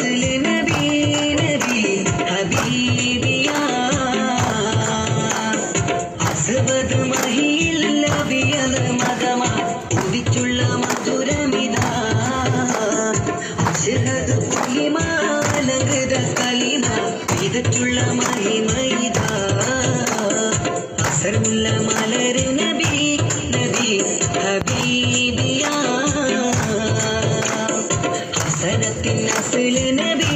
അസ്ൽ നബി നബി ഹബീബിയാ അസ്വദ് മഹിയിൽ നബിയൽ മദമ ഉദിച്ചുള്ള മധുരമിതാ അശ്ഹദ് പുലിമാലകൃത കലിമ വിതച്ചുള്ള മഹിമയിതാ അസറുള്ള മലര് നബി നബി ഹബീബിയാ ഹസനത്തിൻ അസ്ൽ നബി